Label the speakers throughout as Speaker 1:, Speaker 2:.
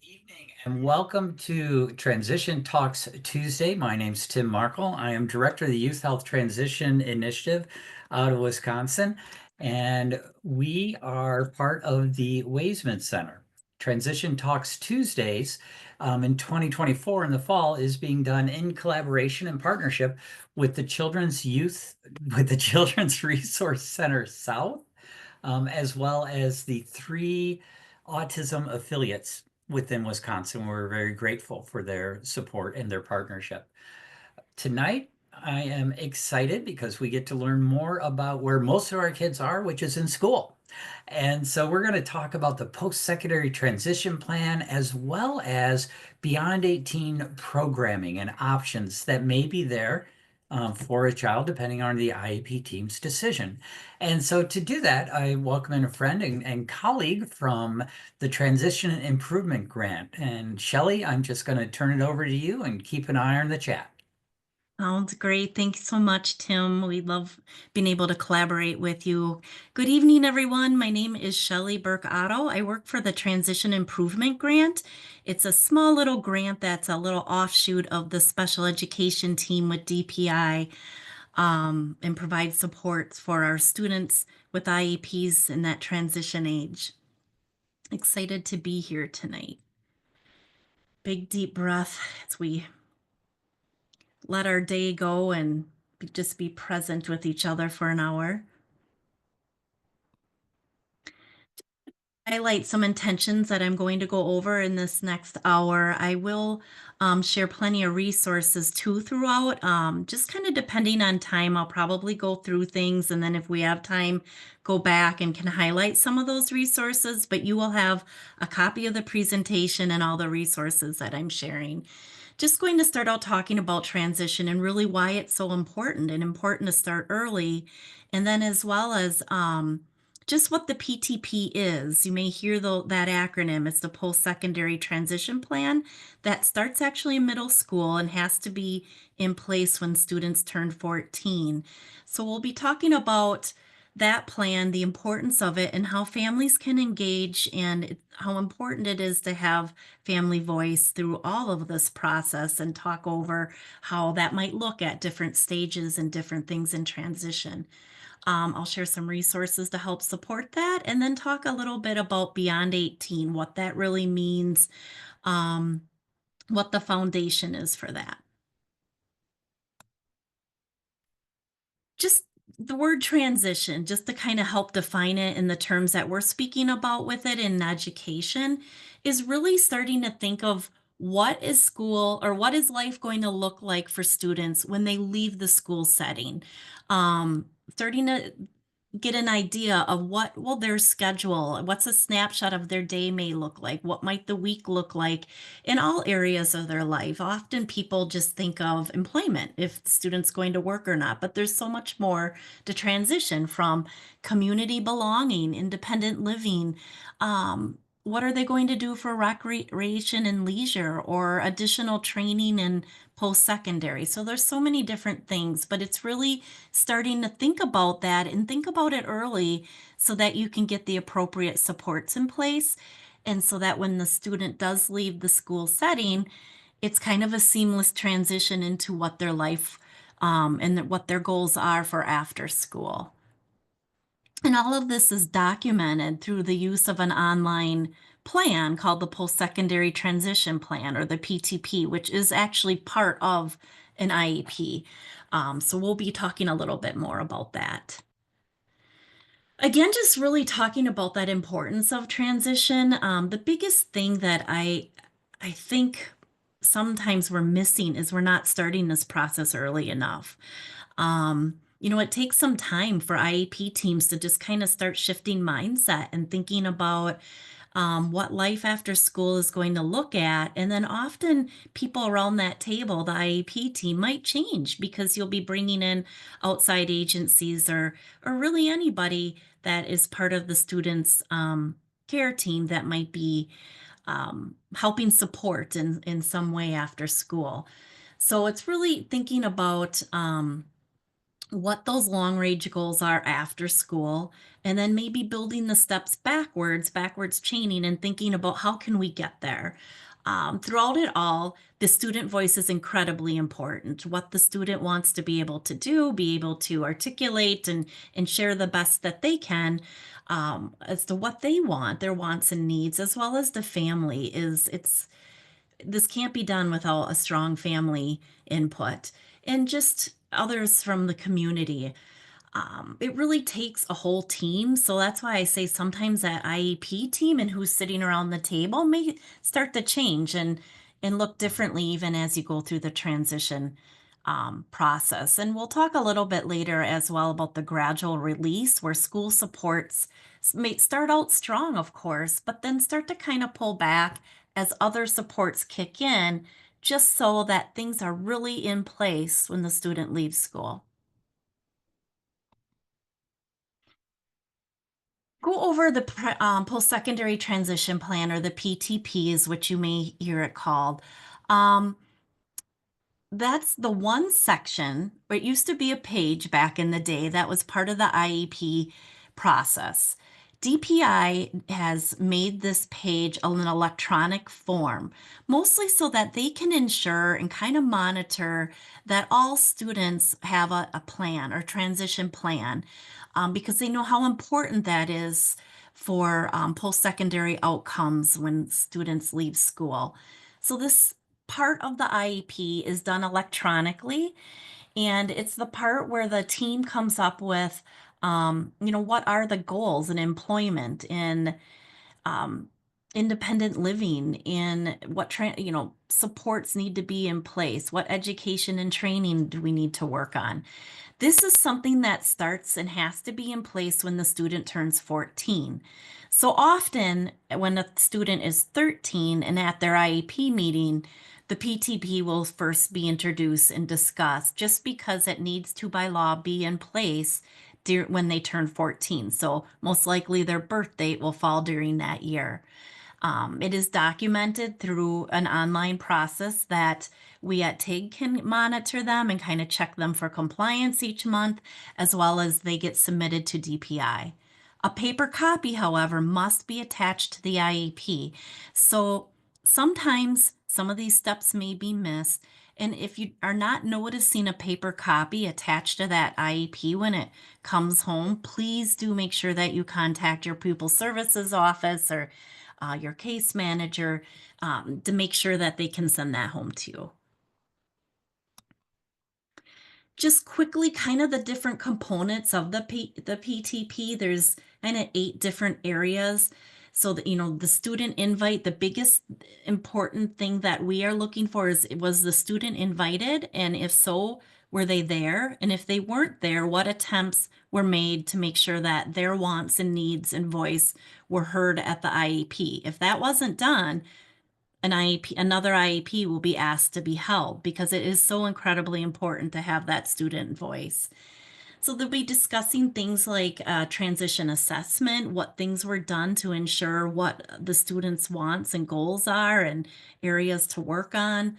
Speaker 1: Evening and welcome to Transition Talks Tuesday. My name's Tim Markle. I am Director of the Youth Health Transition Initiative out of Wisconsin, and we are part of the Waisman Center. Transition Talks Tuesdays in 2024 in the fall is being done in collaboration and partnership with the Children's Resource Center South, as well as the three autism affiliates within Wisconsin. We're very grateful for their support and their partnership. Tonight, I am excited because we get to learn more about where most of our kids are, which is in school. And so we're going to talk about the post-secondary transition plan as well as Beyond 18 programming and options that may be there for a child depending on the IEP team's decision. And so to do that, I welcome in a friend and colleague from the Transition Improvement Grant. And Shelly, I'm just going to turn it over to you and keep an eye on the chat.
Speaker 2: Sounds great. Thanks so much, Tim. We love being able to collaborate with you. Good evening, everyone. My name is Shelly Burke Otto. I work for the Transition Improvement Grant. It's a small little grant that's a little offshoot of the special education team with DPI, and provides support for our students with IEPs in that transition age. Excited to be here tonight. Big deep breath as we let our day go and just be present with each other for an hour. Highlight some intentions that I'm going to go over in this next hour. I will share plenty of resources too throughout. Just kind of depending on time, I'll probably go through things, and then if we have time, go back and can highlight some of those resources. But you will have a copy of the presentation and all the resources that I'm sharing. Just going to start out talking about transition and really why it's so important and important to start early. And then as well as just what the PTP is. You may hear that acronym. It's the Post-Secondary Transition Plan that starts actually in middle school and has to be in place when students turn 14. So we'll be talking about that plan, the importance of it, and how families can engage and how important it is to have family voice through all of this process and talk over how that might look at different stages and different things in transition. I'll share some resources to help support that and then talk a little bit about Beyond 18, what that really means, um, what the foundation is for that. Just the word transition, just to kind of help define it in the terms that we're speaking about with it in education, is really starting to think of what is school or what is life going to look like for students when they leave the school setting. Starting to get an idea of what will their schedule, what's a snapshot of their day may look like, what might the week look like in all areas of their life. Often people just think of employment, if the student's going to work or not, but there's so much more to transition from community belonging, independent living. What are they going to do for recreation and leisure or additional training and post-secondary? So there's so many different things, but it's really starting to think about that and think about it early so that you can get the appropriate supports in place. And so that when the student does leave the school setting, it's kind of a seamless transition into what their life and what their goals are for after school. And all of this is documented through the use of an online plan called the Post-Secondary Transition Plan, or the PTP, which is actually part of an IEP. So we'll be talking a little bit more about that. Again, just really talking about that importance of transition. The biggest thing that I think sometimes we're missing is we're not starting this process early enough. It takes some time for IEP teams to just kind of start shifting mindset and thinking about what life after school is going to look at. And then often people around that table, the IEP team, might change because you'll be bringing in outside agencies or really anybody that is part of the student's care team that might be helping support in some way after school. So it's really thinking about what those long range goals are after school, and then maybe building the steps backwards chaining and thinking about how can we get there. Throughout it all, the student voice is incredibly important. What the student wants to be able to do, be able to articulate and share the best that they can, as to what they want, their wants and needs, as well as the family is it's this can't be done without a strong family input and just others from the community. It really takes a whole team. So that's why I say sometimes that IEP team and who's sitting around the table may start to change and look differently even as you go through the transition process. And we'll talk a little bit later as well about the gradual release where school supports may start out strong, of course, but then start to kind of pull back as other supports kick in, just so that things are really in place when the student leaves school. Go over the post-secondary transition plan, or the PTP is what you may hear it called. Um, that's the one section, it used to be a page back in the day that was part of the IEP process. DPI has made this page an electronic form, mostly so that they can ensure and kind of monitor that all students have a plan or transition plan, because they know how important that is for post-secondary outcomes when students leave school. So this part of the IEP is done electronically, and it's the part where the team comes up with, what are the goals in employment, in um, independent living, in supports need to be in place, what education and training do we need to work on. This is something that starts and has to be in place when the student turns 14. So often, when a student is 13 and at their IEP meeting, the PTP will first be introduced and discussed just because it needs to, by law, be in place when they turn 14. So, most likely, their birth date will fall during that year. It is documented through an online process that we at TIG can monitor them and kind of check them for compliance each month, as well as they get submitted to DPI. A paper copy, however, must be attached to the IEP. So sometimes some of these steps may be missed. And if you are not noticing a paper copy attached to that IEP when it comes home, please do make sure that you contact your pupil services office or your case manager, to make sure that they can send that home to you. Just quickly, kind of the different components of the PTP. There's kind of 8 different areas. So that the student invite, the biggest important thing that we are looking for is, was the student invited? And if so, were they there? And if they weren't there, what attempts were made to make sure that their wants and needs and voice were heard at the IEP? If that wasn't done, another IEP will be asked to be held because it is so incredibly important to have that student voice. So they'll be discussing things like transition assessment, what things were done to ensure what the students' wants and goals are and areas to work on.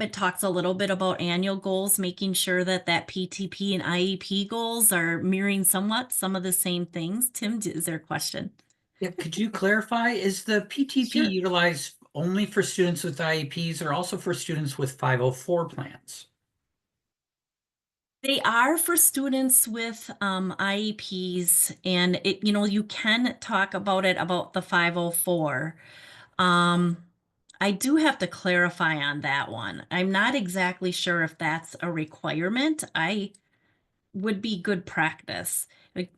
Speaker 2: It talks a little bit about annual goals, making sure that PTP and IEP goals are mirroring somewhat some of the same things. Tim, is there a question?
Speaker 1: Yeah, could you clarify, is the PTP
Speaker 2: Sure.
Speaker 1: utilized only for students with IEPs or also for students with 504 plans?
Speaker 2: They are for students with IEPs, and you can talk about it about the 504. Um, I do have to clarify on that one. I'm not exactly sure if that's a requirement. I would be good practice. Like,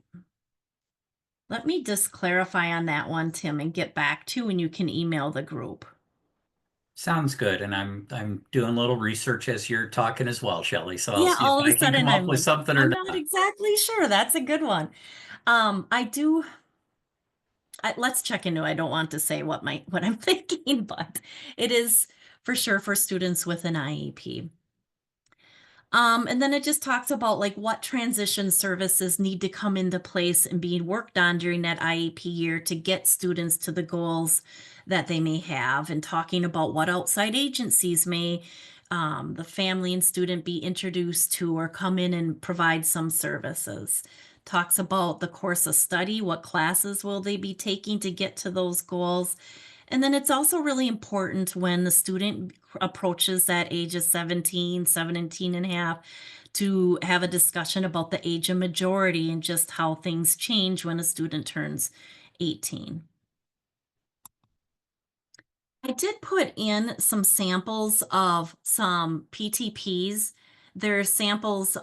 Speaker 2: let me just clarify on that one, Tim, and get back to you, and you can email the group.
Speaker 1: Sounds good, and I'm doing a little research as you're talking as well, Shelley. So I'll
Speaker 2: Yeah,
Speaker 1: see if
Speaker 2: all of
Speaker 1: I
Speaker 2: a
Speaker 1: can
Speaker 2: sudden
Speaker 1: come up
Speaker 2: I'm
Speaker 1: with
Speaker 2: like,
Speaker 1: something or
Speaker 2: I'm not
Speaker 1: not.
Speaker 2: exactly sure. That's a good one. I do let's check into. I don't want to say what I'm thinking, but it is for sure for students with an IEP. And then it just talks about like what transition services need to come into place and being worked on during that IEP year to get students to the goals that they may have, and talking about what outside agencies may the family and student be introduced to or come in and provide some services. Talks about the course of study, what classes will they be taking to get to those goals. And then it's also really important when the student approaches that age of 17, 17 and a half, to have a discussion about the age of majority and just how things change when a student turns 18. I did put in some samples of some PTPs. They're samples,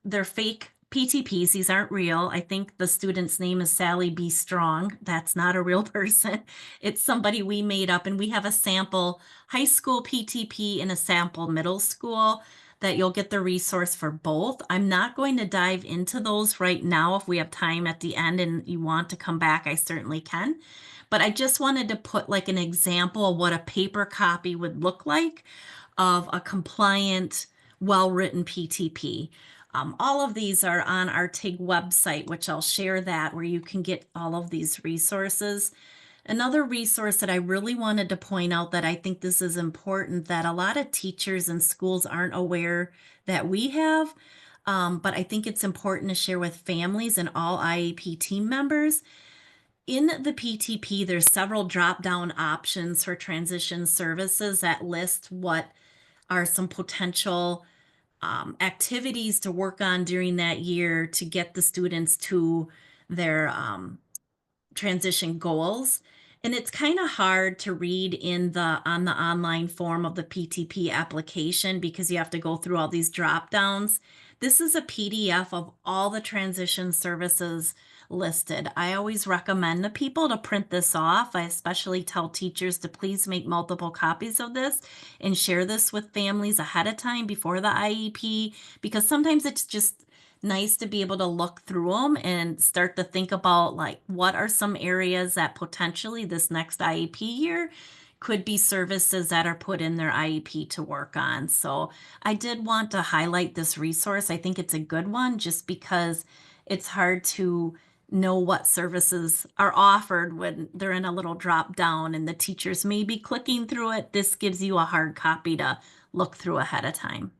Speaker 2: they're fake PTPs. These aren't real. I think the student's name is Sally B. Strong. That's not a real person. It's somebody we made up, and we have a sample high school PTP and a sample middle school that you'll get the resource for both. I'm not going to dive into those right now. If we have time at the end and you want to come back, I certainly can. But I just wanted to put like an example of what a paper copy would look like of a compliant, well-written PTP. All of these are on our TIG website, which I'll share that where you can get all of these resources. Another resource that I really wanted to point out that I think this is important that a lot of teachers and schools aren't aware that we have, but I think it's important to share with families and all IEP team members. In the PTP, there's several drop-down options for transition services that list what are some potential activities to work on during that year to get the students to their transition goals. And it's kind of hard to read in the on the online form of the PTP application because you have to go through all these drop downs. This is a PDF of all the transition services listed. I always recommend to people to print this off. I especially tell teachers to please make multiple copies of this and share this with families ahead of time before the IEP, because sometimes it's just nice to be able to look through them and start to think about like what are some areas that potentially this next IEP year could be services that are put in their IEP to work on. So I did want to highlight this resource. I think it's a good one just because it's hard to know what services are offered when they're in a little drop down and the teachers may be clicking through it. This gives you a hard copy to look through ahead of time.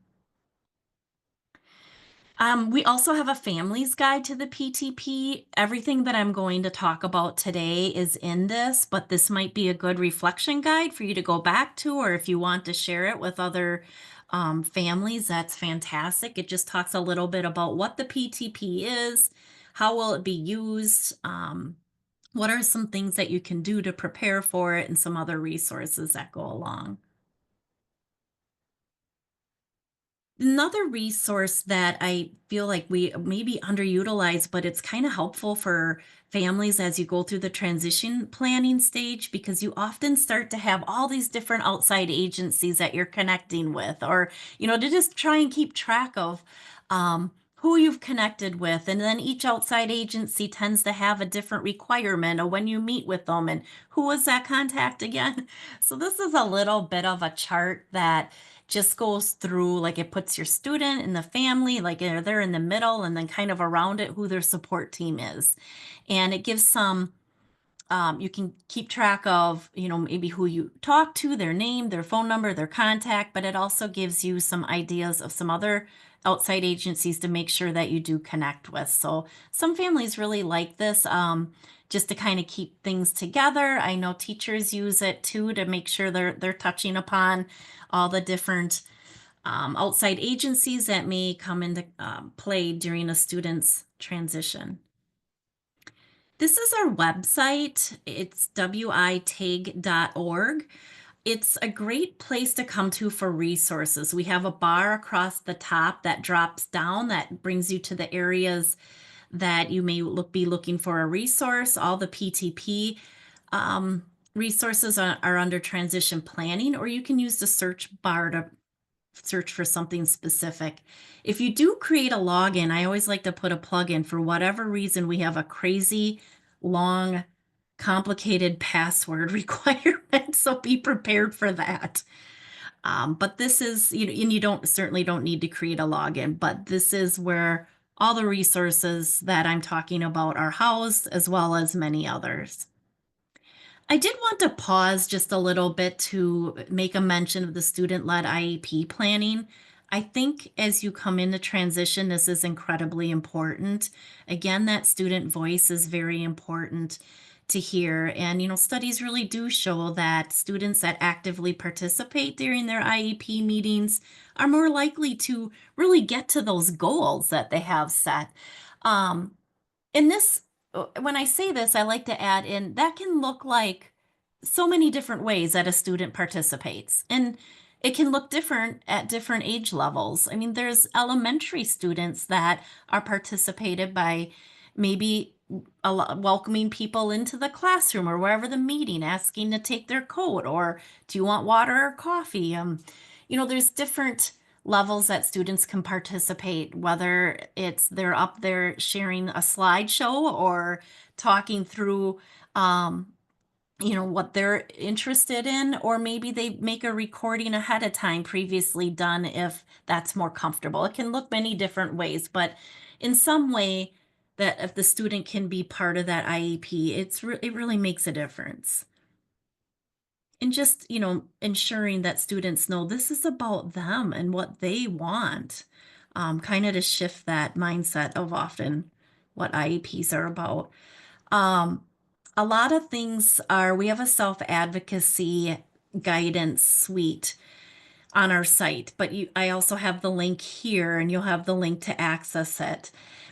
Speaker 2: We also have a family's guide to the PTP. Everything that I'm going to talk about today is in this, but this might be a good reflection guide for you to go back to, or if you want to share it with other families, that's fantastic. It just talks a little bit about what the PTP is, how will it be used, what are some things that you can do to prepare for it, and some other resources that go along. Another resource that I feel like we maybe underutilize, but it's kind of helpful for families as you go through the transition planning stage, because you often start to have all these different outside agencies that you're connecting with, or, to just try and keep track of who you've connected with. And then each outside agency tends to have a different requirement of when you meet with them and who was that contact again. So this is a little bit of a chart that just goes through, like it puts your student and the family, like they're in the middle, and then kind of around it who their support team is. And it gives some, you can keep track of, maybe who you talk to, their name, their phone number, their contact, but it also gives you some ideas of some other outside agencies to make sure that you do connect with. So some families really like this, just to kind of keep things together. I know teachers use it too to make sure they're touching upon all the different outside agencies that may come into play during a student's transition. This is our website. It's witag.org. It's a great place to come to for resources. We have a bar across the top that drops down that brings you to the areas that you may be looking for a resource. All the PTP resources are under transition planning, or you can use the search bar to search for something specific. If you do create a login, I always like to put a plug in. For whatever reason, we have a crazy long, complicated password requirement, so be prepared for that. But this is, and you don't certainly don't need to create a login, but this is where all the resources that I'm talking about are housed, as well as many others. I did want to pause just a little bit to make a mention of the student-led IEP planning. I think as you come into transition, this is incredibly important. Again, that student voice is very important to hear. And, studies really do show that students that actively participate during their IEP meetings are more likely to really get to those goals that they have set. Um, in this when I say this, I like to add in that can look like so many different ways that a student participates. And it can look different at different age levels. I mean, there's elementary students that are participated by maybe welcoming people into the classroom or wherever the meeting, asking to take their coat, or do you want water or coffee? There's different levels that students can participate, whether it's they're up there sharing a slideshow or talking through, um, what they're interested in, or maybe they make a recording ahead of time previously done if that's more comfortable. It can look many different ways, but in some way that if the student can be part of that IEP, it really makes a difference. And just, ensuring that students know this is about them and what they want, kind of to shift that mindset of often what IEPs are about. Um, a lot of things are, we have a self advocacy guidance suite on our site, but I also have the link here and you'll have the link to access it.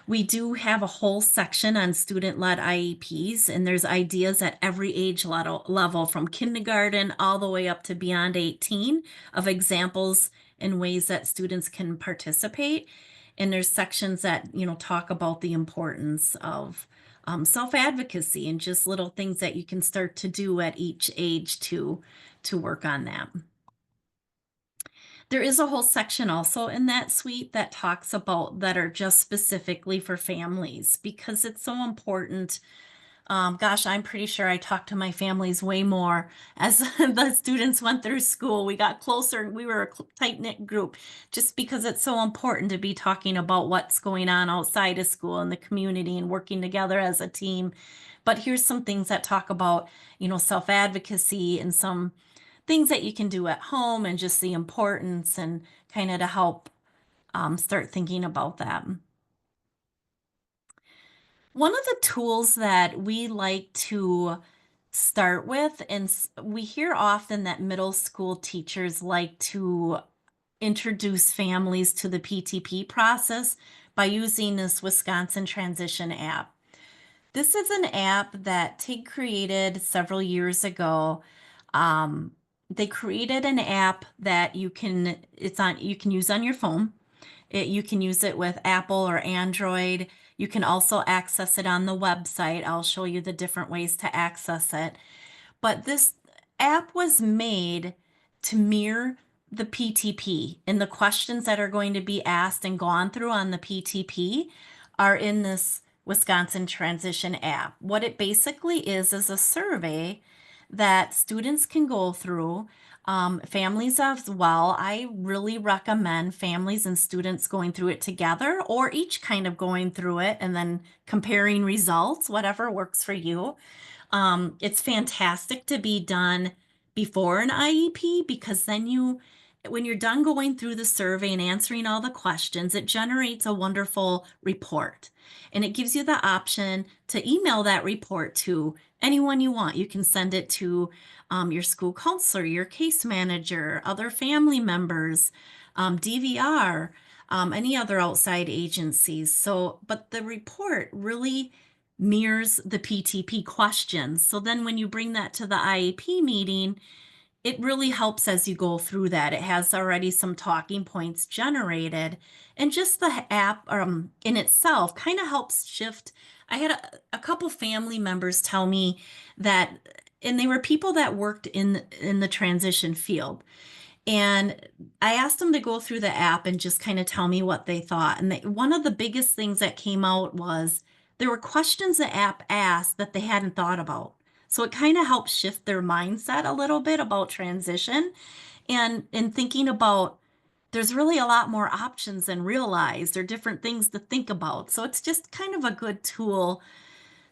Speaker 2: We do have a whole section on student-led IEPs, and there's ideas at every age level from kindergarten all the way up to beyond 18 of examples and ways that students can participate. And there's sections that, talk about the importance of self-advocacy and just little things that you can start to do at each age to work on that. There is a whole section also in that suite that talks about that are just specifically for families because it's so important. Gosh, I'm pretty sure I talked to my families way more as the students went through school. We got closer. We were a tight knit group just because it's so important to be talking about what's going on outside of school in the community and working together as a team. But here's some things that talk about, self advocacy and some things that you can do at home and just the importance and kind of to help start thinking about that. One of the tools that we like to start with, and we hear often that middle school teachers like to introduce families to the PTP process by using this Wisconsin Transition app. This is an app that TIG created several years ago. Um, they created an app that you can use on your phone. You can use it with Apple or Android. You can also access it on the website. I'll show you the different ways to access it. But this app was made to mirror the PTP, and the questions that are going to be asked and gone through on the PTP are in this Wisconsin Transition app. What it basically is a survey that students can go through, families as well. I really recommend families and students going through it together or each kind of going through it and then comparing results, whatever works for you. It's fantastic to be done before an IEP because then when you're done going through the survey and answering all the questions, it generates a wonderful report. And it gives you the option to email that report to anyone you want. You can send it to your school counselor, your case manager, other family members, DVR, any other outside agencies. So, but the report really mirrors the PTP questions. So then when you bring that to the IEP meeting, it really helps as you go through that. It has already some talking points generated, and just the app in itself kind of helps shift. I had a couple family members tell me that, and they were people that worked in the transition field. And I asked them to go through the app and just kind of tell me what they thought. And one of the biggest things that came out was there were questions the app asked that they hadn't thought about. So it kind of helped shift their mindset a little bit about transition and thinking about there's really a lot more options than realized or different things to think about. So it's just kind of a good tool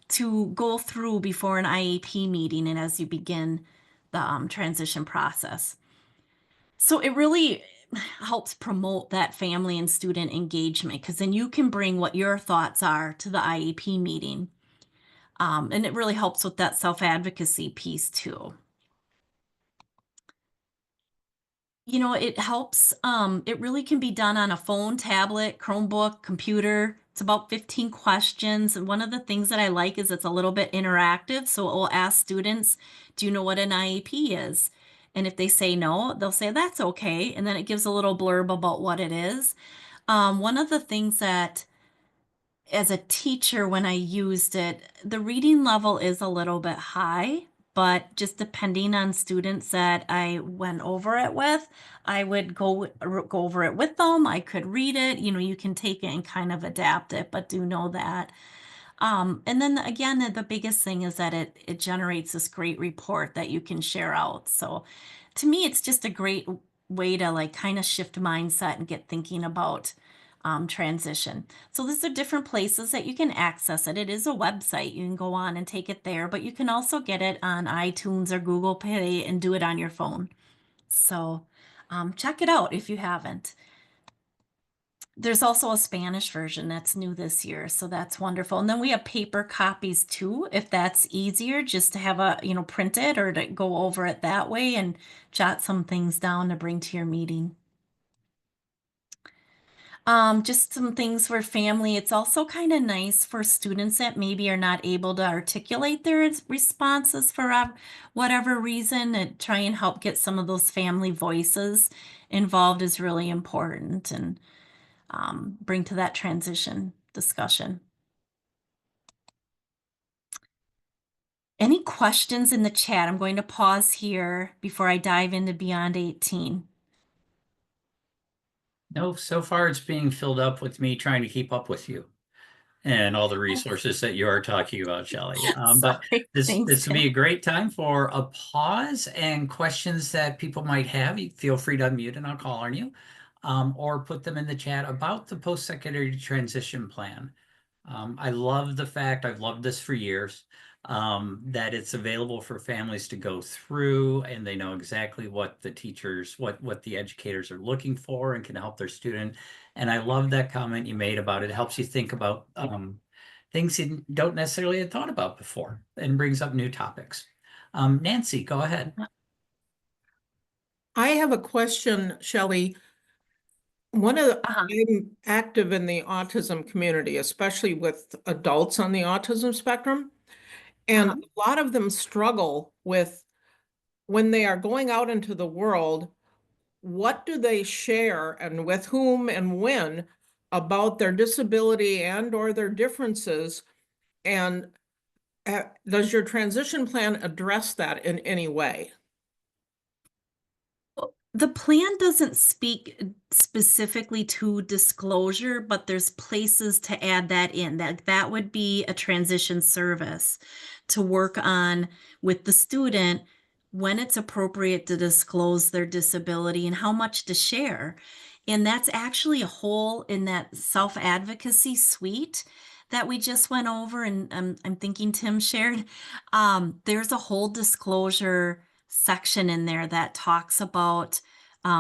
Speaker 2: to go through before an IEP meeting and as you begin the transition process. So it really helps promote that family and student engagement because then you can bring what your thoughts are to the IEP meeting. And it really helps with that self advocacy piece too. It helps. It really can be done on a phone, tablet, Chromebook, computer. It's about 15 questions. And one of the things that I like is it's a little bit interactive. So it will ask students, do you know what an IEP is? And if they say no, they'll say that's okay. And then it gives a little blurb about what it is. One of the things that as a teacher when I used it, the reading level is a little bit high, but just depending on students that I went over it with, I would go over it with them. I could read it. You can take it and kind of adapt it, but do know that. And then again, the biggest thing is that it generates this great report that you can share out. So to me, it's just a great way to like kind of shift mindset and get thinking about transition. So these are different places that you can access it. It is a website. You can go on and take it there, but you can also get it on iTunes or Google Play and do it on your phone. So check it out if you haven't. There's also a Spanish version that's new this year, so that's wonderful. And then we have paper copies too, if that's easier, just to have print it or to go over it that way and jot some things down to bring to your meeting. Just some things for family. It's also kind of nice for students that maybe are not able to articulate their responses for whatever reason, and try and help get some of those family voices involved is really important and bring to that transition discussion. Any questions in the chat? I'm going to pause here before I dive into Beyond 18.
Speaker 1: No, so far it's being filled up with me trying to keep up with you and all the
Speaker 2: Oh,
Speaker 1: resources that you are talking about, Shelley. But
Speaker 2: sorry. Thanks,
Speaker 1: this would
Speaker 2: Tim.
Speaker 1: be a great time for a pause and questions that people might have. You feel free to unmute and I'll call on you, or put them in the chat about the post-secondary transition plan. I love the fact, I've loved this for years, that it's available for families to go through and they know exactly what the teachers, what the educators are looking for and can help their student. And I love that comment you made about it helps you think about things you don't necessarily have thought about before and brings up new topics. Nancy, go ahead.
Speaker 3: I have a question, Shelley.
Speaker 2: Uh-huh.
Speaker 3: I'm active in the autism community, especially with adults on the autism spectrum. And
Speaker 2: Uh-huh.
Speaker 3: a lot of them struggle with when they are going out into the world, what do they share and with whom and when about their disability and or their differences? And does your transition plan address that in any way?
Speaker 2: The plan doesn't speak specifically to disclosure, but there's places to add that in. That would be a transition service to work on with the student when it's appropriate to disclose their disability and how much to share. And that's actually a whole in that self-advocacy suite that we just went over and I'm thinking Tim shared. There's a whole disclosure section in there that talks about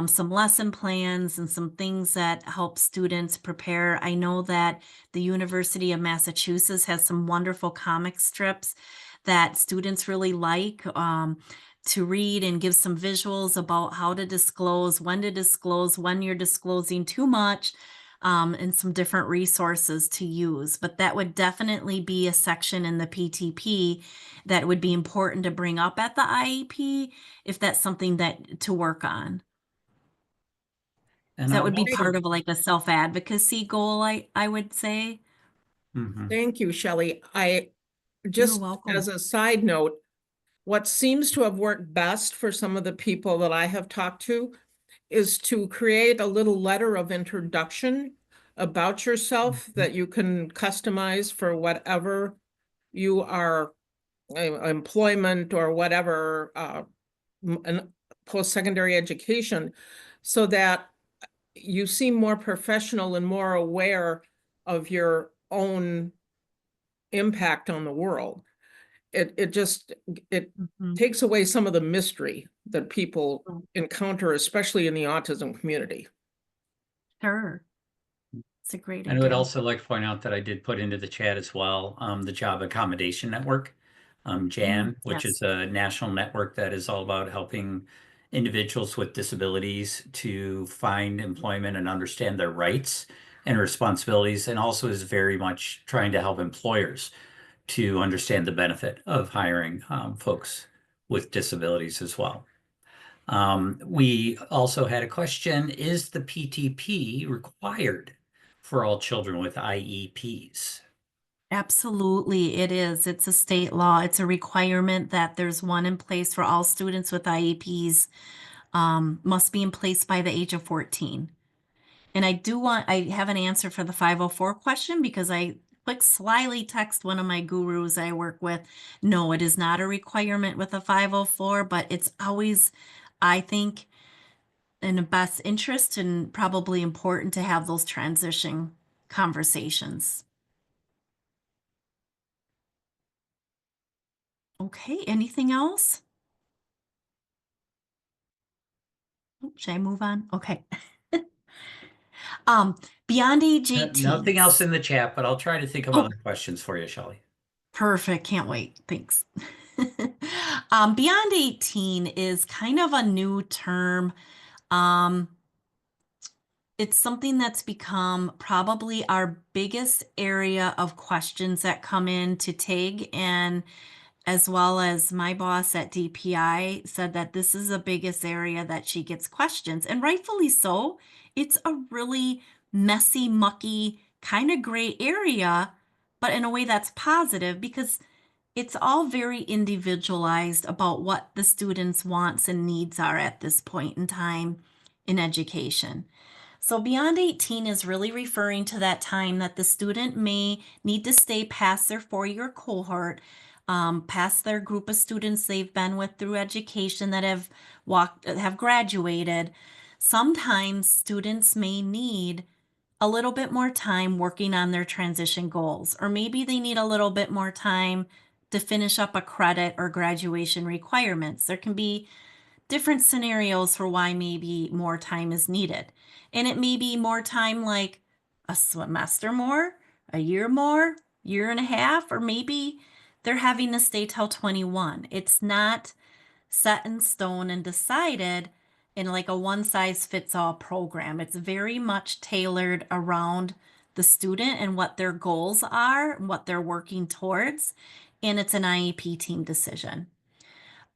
Speaker 2: some lesson plans and some things that help students prepare. I know that the University of Massachusetts has some wonderful comic strips that students really like to read and give some visuals about how to disclose, when you're disclosing too much, and some different resources to use. But that would definitely be a section in the PTP that would be important to bring up at the IEP if that's something that to work on.
Speaker 1: And
Speaker 2: That
Speaker 1: I'll
Speaker 2: would be
Speaker 1: also,
Speaker 2: part of like a self-advocacy goal, I would say.
Speaker 1: mhm.
Speaker 3: Thank you, Shelley. I
Speaker 2: You're
Speaker 3: just, as
Speaker 2: welcome.
Speaker 3: a side note, what seems to have worked best for some of the people that I have talked to is to create a little letter of introduction about yourself
Speaker 1: Mhm.
Speaker 3: that you can customize for whatever you are, employment or whatever, post-secondary education, so that you seem more professional and more aware of your own impact on the world. It just it
Speaker 2: Mhm.
Speaker 3: takes away some of the mystery that people encounter, especially in the autism community.
Speaker 2: Sure. It's a great
Speaker 1: And I would
Speaker 2: idea.
Speaker 1: also like to point out that I did put into the chat as well, the Job Accommodation Network,
Speaker 2: Mm,
Speaker 1: JAN, which
Speaker 2: yes.
Speaker 1: is a national network that is all about helping individuals with disabilities to find employment and understand their rights and responsibilities, and also is very much trying to help employers to understand the benefit of hiring folks with disabilities as well. We also had a question, is the PTP required for all children with IEPs?
Speaker 2: Absolutely, it is. It's a state law. It's a requirement that there's one in place for all students with IEPs, must be in place by the age of 14. And I have an answer for the 504 question because I quick slyly text one of my gurus I work with. No, it is not a requirement with a 504, but it's always, I think, in the best interest and probably important to have those transition conversations. Okay, anything else? Oh, should I move on? Okay. Um, beyond age
Speaker 1: Nothing
Speaker 2: 18.
Speaker 1: else in the chat, but I'll try to think of
Speaker 2: Oh,
Speaker 1: other questions for you, Shelley.
Speaker 2: perfect. Can't wait. Thanks. Beyond 18 is kind of a new term. Um, it's something that's become probably our biggest area of questions that come in to TIG, and as well as my boss at DPI said that this is the biggest area that she gets questions, and rightfully so. It's a really messy, mucky, kind of gray area, but in a way that's positive because it's all very individualized about what the students' wants and needs are at this point in time in education. So, beyond 18 is really referring to that time that the student may need to stay past their 4 year cohort, past their group of students they've been with through education that have graduated. Sometimes students may need a little bit more time working on their transition goals, or maybe they need a little bit more time to finish up a credit or graduation requirements. There can be different scenarios for why maybe more time is needed. And it may be more time like a semester more, a year more, year and a half, or maybe they're having to stay till 21. It's not set in stone and decided in like a one size fits all program. It's very much tailored around the student and what their goals are, and what they're working towards, and it's an IEP team decision.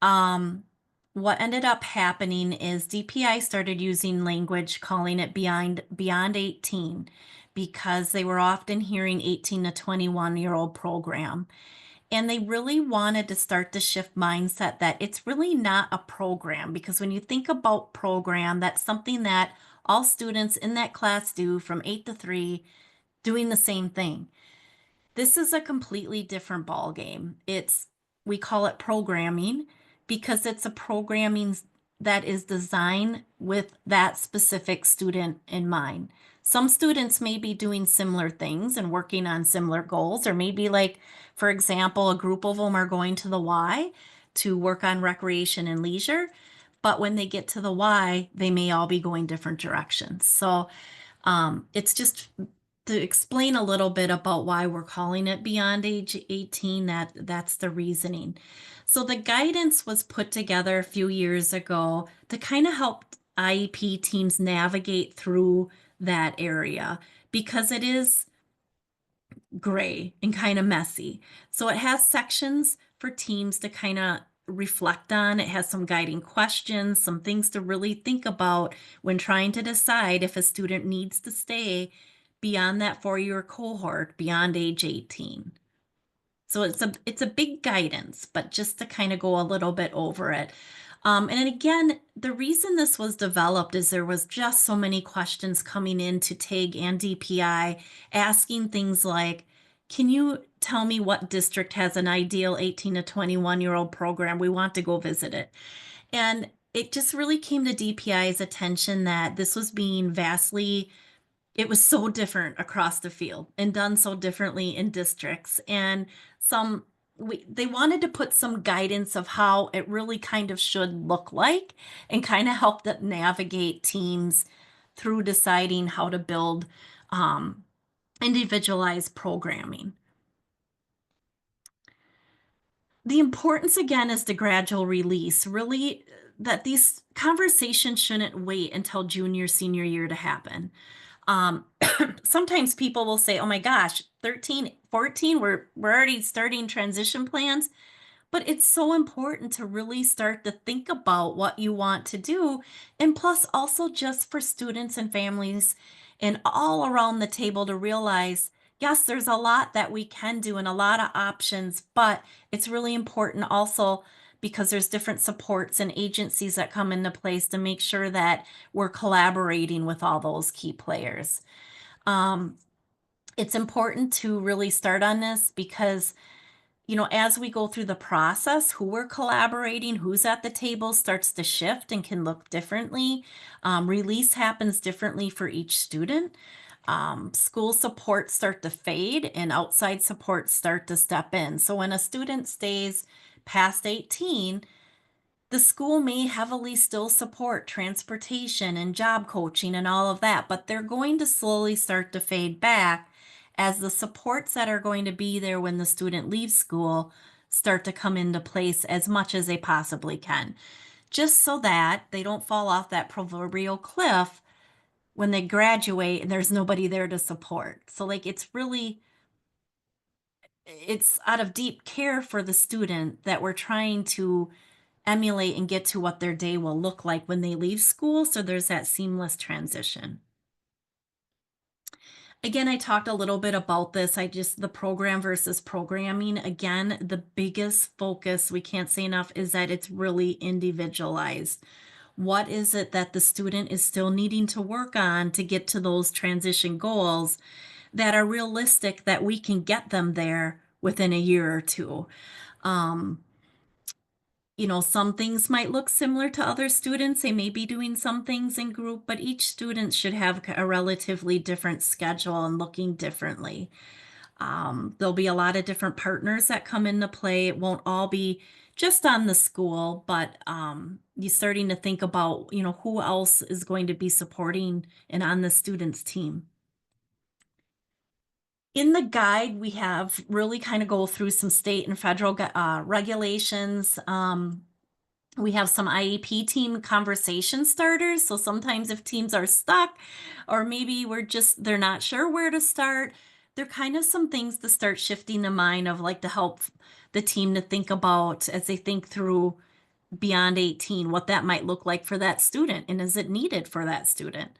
Speaker 2: Um, what ended up happening is DPI started using language calling it beyond 18 because they were often hearing 18 to 21-year-old program. And they really wanted to start to shift mindset that it's really not a program, because when you think about program, that's something that all students in that class do from 8 to 3, doing the same thing. This is a completely different ball game. We call it programming because it's a programming that is designed with that specific student in mind. Some students may be doing similar things and working on similar goals, or maybe like, for example, a group of them are going to the Y to work on recreation and leisure. But when they get to the Y, they may all be going different directions. So it's just to explain a little bit about why we're calling it beyond age 18, that's the reasoning. So the guidance was put together a few years ago to kind of help IEP teams navigate through that area because it is gray and kind of messy. So it has sections for teams to kind of reflect on. It has some guiding questions, some things to really think about when trying to decide if a student needs to stay beyond that 4 year cohort, beyond age 18. So it's a big guidance, but just to kind of go a little bit over it. And then again, the reason this was developed is there was just so many questions coming in to TIG and DPI asking things like, can you tell me what district has an ideal 18 to 21-year-old program? We want to go visit it. And it just really came to DPI's attention that this was being vastly it was so different across the field and done so differently in districts. And some they wanted to put some guidance of how it really kind of should look like and kind of help them navigate teams through deciding how to build um, individualized programming. The importance again is the gradual release, really, that these conversations shouldn't wait until junior, senior year to happen. Um, Sometimes people will say, "Oh my gosh, 13, 14, we're already starting transition plans." But it's so important to really start to think about what you want to do. And plus, also just for students and families and all around the table to realize, yes, there's a lot that we can do and a lot of options, but it's really important also because there's different supports and agencies that come into place to make sure that we're collaborating with all those key players. Um, it's important to really start on this because as we go through the process, who we're collaborating, who's at the table starts to shift and can look differently. Release happens differently for each student. School supports start to fade and outside supports start to step in. So when a student stays past 18, the school may heavily still support transportation and job coaching and all of that, but they're going to slowly start to fade back as the supports that are going to be there when the student leaves school start to come into place as much as they possibly can, just so that they don't fall off that proverbial cliff when they graduate and there's nobody there to support. So, like, it's out of deep care for the student that we're trying to emulate and get to what their day will look like when they leave school, so there's that seamless transition. Again, I talked a little bit about this. The program versus programming. Again, the biggest focus, we can't say enough, is that it's really individualized. What is it that the student is still needing to work on to get to those transition goals that are realistic that we can get them there within a year or two? Um, some things might look similar to other students. They may be doing some things in group, but each student should have a relatively different schedule and looking differently. There'll be a lot of different partners that come into play. It won't all be just on the school, but you're starting to think about, who else is going to be supporting and on the student's team. In the guide, we have really kind of go through some state and federal regulations. We have some IEP team conversation starters. So sometimes if teams are stuck or maybe they're not sure where to start, they're kind of some things to start shifting the mind of, like, to help the team to think about as they think through beyond 18, what that might look like for that student and is it needed for that student.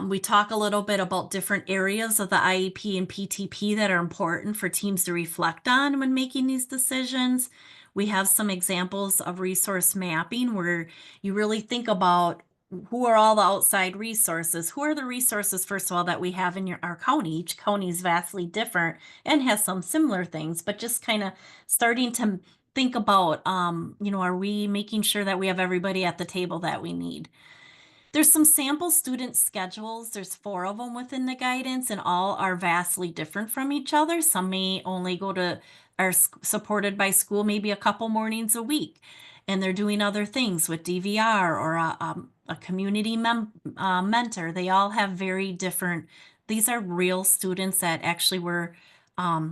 Speaker 2: We talk a little bit about different areas of the IEP and PTP that are important for teams to reflect on when making these decisions. We have some examples of resource mapping where you really think about who are all the outside resources. Who are the resources, first of all, that we have in our county? Each county is vastly different and has some similar things, but just kind of starting to think about, are we making sure that we have everybody at the table that we need? There's some sample student schedules. There's 4 of them within the guidance, and all are vastly different from each other. Some may only are supported by school maybe a couple mornings a week, and they're doing other things with DVR or a community mentor. They all have very different. These are real students that actually were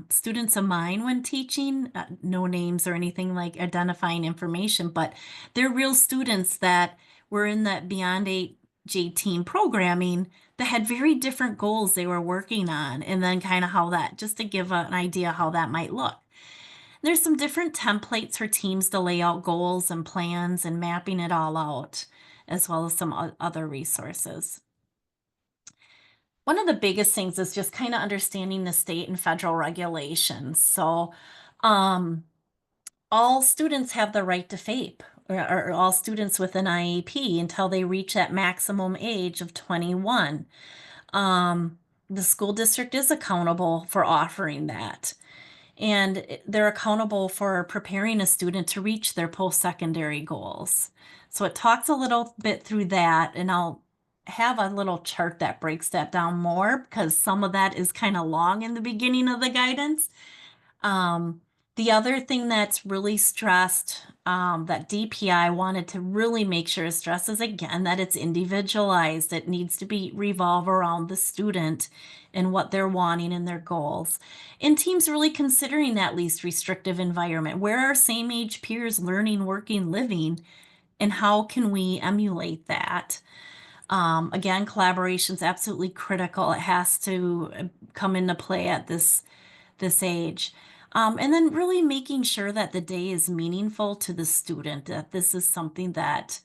Speaker 2: students of mine when teaching. No names or anything like identifying information, but they're real students that were in that Beyond 8J team programming that had very different goals they were working on, and then kind of how that, just to give an idea how that might look. There's some different templates for teams to lay out goals and plans and mapping it all out, as well as some other resources. One of the biggest things is just kind of understanding the state and federal regulations. So, um, all students have the right to FAPE, or all students with an IEP until they reach that maximum age of 21. Um, the school district is accountable for offering that, and they're accountable for preparing a student to reach their post-secondary goals. So it talks a little bit through that, and have a little chart that breaks that down more because some of that is kind of long in the beginning of the guidance. Um, the other thing that's really stressed, that DPI wanted to really make sure is stressed is again that it's individualized. It needs to be revolve around the student and what they're wanting and their goals. And teams really considering that least restrictive environment. Where are same age peers learning, working, living, and how can we emulate that? Again, collaboration is absolutely critical. It has to come into play at this age. And then really making sure that the day is meaningful to the student, that this is something that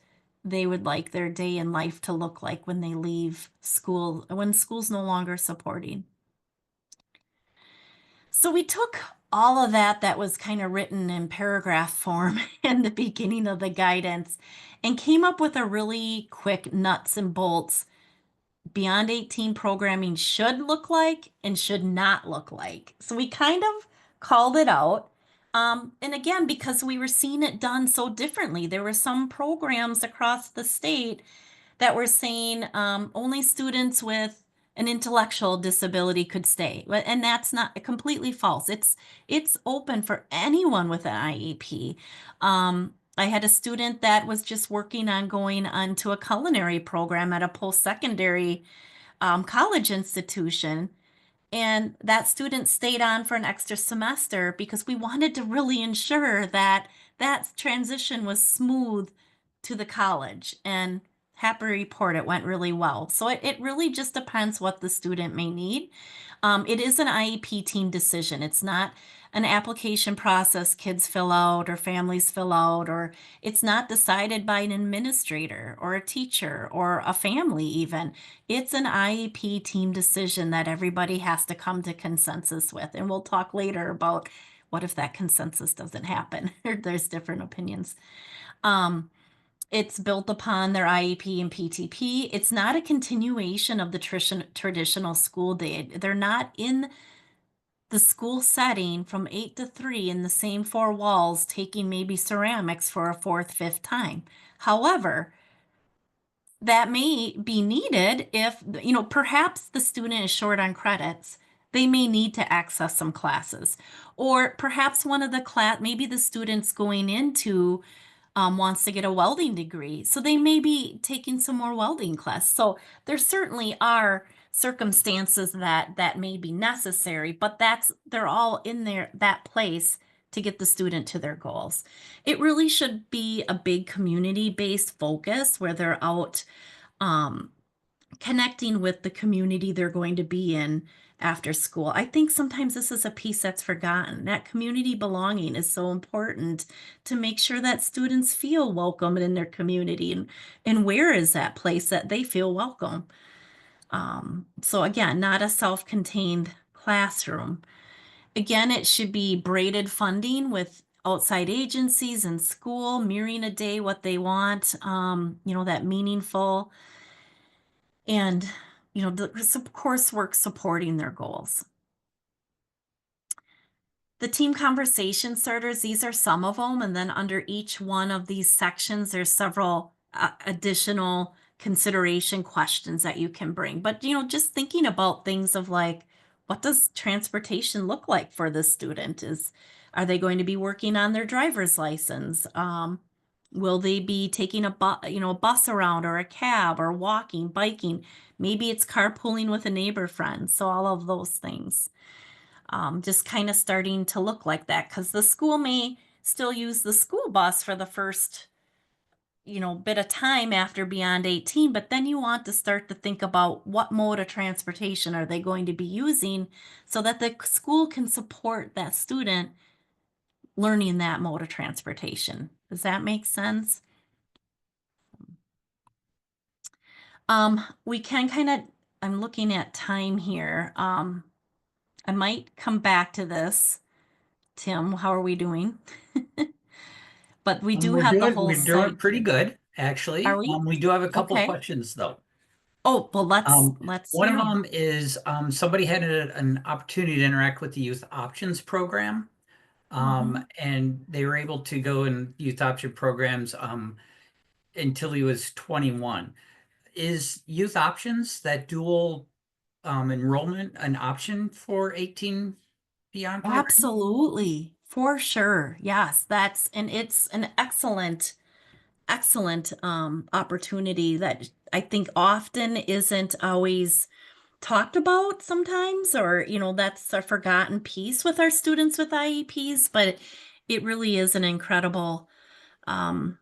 Speaker 2: they would like their day in life to look like when they leave school, when school's no longer supporting. So we took all of that was kind of written in paragraph form in the beginning of the guidance and came up with a really quick nuts and bolts beyond 18 programming should look like and should not look like. So we kind of called it out. And again, because we were seeing it done so differently, there were some programs across the state that were saying only students with an intellectual disability could stay. And that's not completely false. It's open for anyone with an IEP. I had a student that was just working on going onto a culinary program at a post-secondary college institution. And that student stayed on for an extra semester because we wanted to really ensure that that transition was smooth to the college. And happy to report it went really well. So it really just depends what the student may need. It is an IEP team decision. It's not an application process kids fill out or families fill out, or it's not decided by an administrator or a teacher or a family even. It's an IEP team decision that everybody has to come to consensus with. And we'll talk later about what if that consensus doesn't happen or there's different opinions. Um, it's built upon their IEP and PTP. It's not a continuation of the traditional school day. They're not in the school setting from 8 to 3 in the same four walls, taking maybe ceramics for a fourth, fifth time. However, that may be needed if, perhaps the student is short on credits. They may need to access some classes. Or perhaps one of the maybe the student's going into wants to get a welding degree. So they may be taking some more welding class. So there certainly are circumstances that may be necessary, but they're all in that place to get the student to their goals. It really should be a big community-based focus where they're out um, connecting with the community they're going to be in after school. I think sometimes this is a piece that's forgotten. That community belonging is so important to make sure that students feel welcome in their community and where is that place that they feel welcome. So again, not a self-contained classroom. Again, it should be braided funding with outside agencies and school mirroring a day what they want, that meaningful and the coursework supporting their goals. The team conversation starters, these are some of them, and then under each one of these sections, there's several additional consideration questions that you can bring. But just thinking about things of like, what does transportation look like for the student? Are they going to be working on their driver's license? Will they be taking a bus around or a cab or walking, biking? Maybe it's carpooling with a neighbor friend. So all of those things, just kind of starting to look like that because the school may still use the school bus for the first, bit of time after beyond 18, but then you want to start to think about what mode of transportation are they going to be using so that the school can support that student learning that mode of transportation. Does that make sense? We can I'm looking at time here. I might come back to this. Tim, how are we doing? But we do have the whole
Speaker 1: We're doing
Speaker 2: site.
Speaker 1: pretty good,
Speaker 2: Are
Speaker 1: actually.
Speaker 2: we?
Speaker 1: We do have a couple
Speaker 2: Okay.
Speaker 1: questions though.
Speaker 2: Oh, well,
Speaker 1: Um,
Speaker 2: let's
Speaker 1: one
Speaker 2: hear
Speaker 1: of
Speaker 2: them.
Speaker 1: them is somebody had an opportunity to interact with the Youth Options Program,
Speaker 2: Mm-hmm.
Speaker 1: and they were able to go in youth option programs until he was 21. is youth options, that dual enrollment, an option for 18 beyond program?
Speaker 2: Absolutely, for sure. Yes, and it's an excellent opportunity that I think often isn't always talked about sometimes, or that's a forgotten piece with our students with IEPs, but it really is an incredible um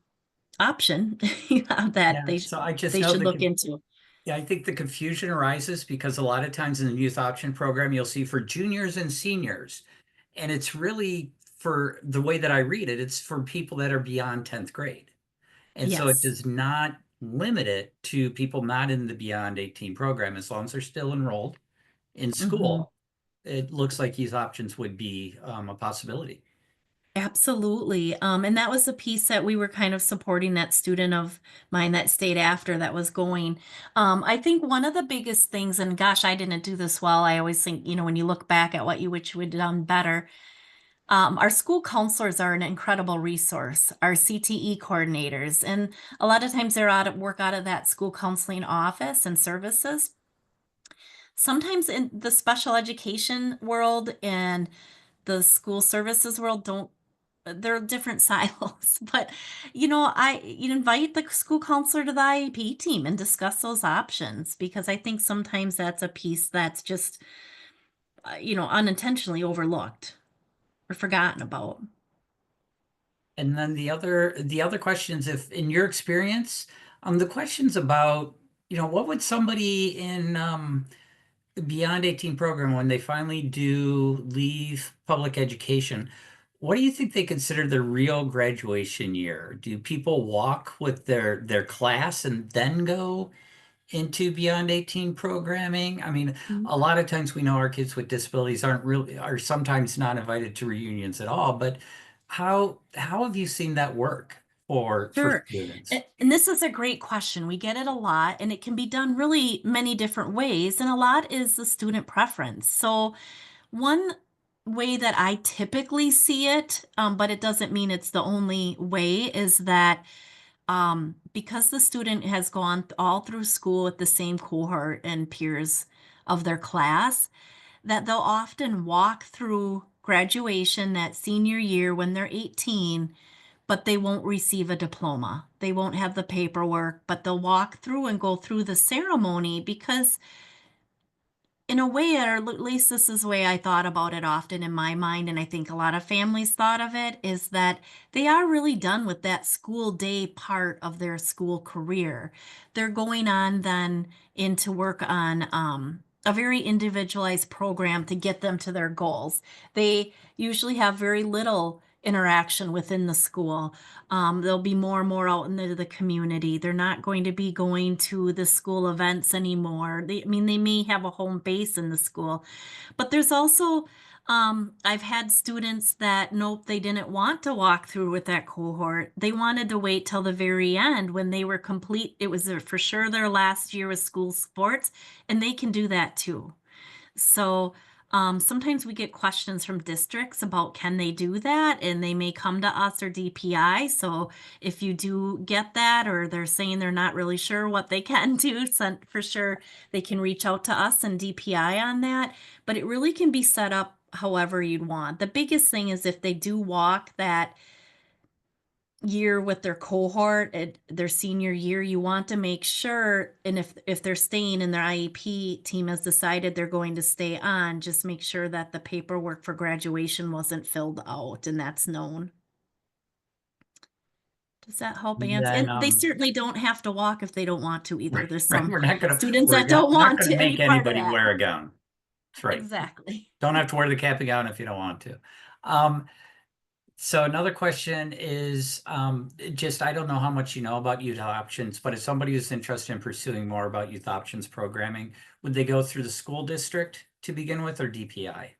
Speaker 2: option yeah, that
Speaker 1: Yeah, so I just
Speaker 2: they
Speaker 1: know
Speaker 2: should look into.
Speaker 1: yeah, I think the confusion arises because a lot of times in the youth option program, you'll see for juniors and seniors. And it's really for the way that I read it, it's for people that are beyond 10th grade. And so it
Speaker 2: Yes.
Speaker 1: does not limit it to people not in the beyond 18 program. As long as they're still enrolled in
Speaker 2: Hmm.
Speaker 1: school, it looks like youth options would be a possibility.
Speaker 2: Absolutely. And that was a piece that we were kind of supporting that student of mine that stayed after that was going. I think one of the biggest things, and gosh, I didn't do this well. I always think, when you look back at what you wish you would have done better, our school counselors are an incredible resource, our CTE coordinators. And a lot of times they're out at work out of that school counseling office and services. Sometimes in the special education world and the school services world don't they're different silos. But you invite the school counselor to the IEP team and discuss those options, because I think sometimes that's a piece that's just unintentionally overlooked or forgotten about.
Speaker 1: And then the other questions, if in your experience, the questions about, what would somebody in Beyond 18 program, when they finally do leave public education, what do you think they consider the real graduation year? Do people walk with their class and then go into Beyond 18 programming? I mean,
Speaker 2: Mhm.
Speaker 1: a lot of times we know our kids with disabilities are sometimes not invited to reunions at all, but how have you seen that work for
Speaker 2: Sure.
Speaker 1: students?
Speaker 2: And this is a great question. We get it a lot, and it can be done really many different ways. And a lot is the student preference. So, one way that I typically see it, but it doesn't mean it's the only way, is that because the student has gone all through school with the same cohort and peers of their class, that they'll often walk through graduation that senior year when they're 18, but they won't receive a diploma. They won't have the paperwork, but they'll walk through and go through the ceremony because in a way, or at least this is the way I thought about it often in my mind, and I think a lot of families thought of it, is that they are really done with that school day part of their school career. They're going on then into work on a very individualized program to get them to their goals. They usually have very little interaction within the school. They'll be more and more out into the community. They're not going to be going to the school events anymore. I mean, they may have a home base in the school, but there's also, I've had students that, nope, they didn't want to walk through with that cohort. They wanted to wait till the very end when they were complete. It was for sure their last year with school sports, and they can do that too. So sometimes we get questions from districts about can they do that, and they may come to us or DPI. So if you do get that, or they're saying they're not really sure what they can do, for sure they can reach out to us and DPI on that. But it really can be set up however you'd want. The biggest thing is if they do walk that year with their cohort at their senior year, you want to make sure, and if they're staying and their IEP team has decided they're going to stay on, just make sure that the paperwork for graduation wasn't filled out and that's known. Does that help answer?
Speaker 1: Then
Speaker 2: And they certainly don't have to walk if they don't want to either. There's
Speaker 1: right,
Speaker 2: some students
Speaker 1: we're
Speaker 2: that don't
Speaker 1: not
Speaker 2: want
Speaker 1: gonna
Speaker 2: to be
Speaker 1: make
Speaker 2: part of
Speaker 1: anybody
Speaker 2: that.
Speaker 1: wear a gown. That's right.
Speaker 2: Exactly.
Speaker 1: Don't have to wear the cap and gown if you don't want to. Um, so another question is, just, I don't know how much you know about youth options, but if somebody who's interested in pursuing more about youth options programming, would they go through the school district to begin with or DPI?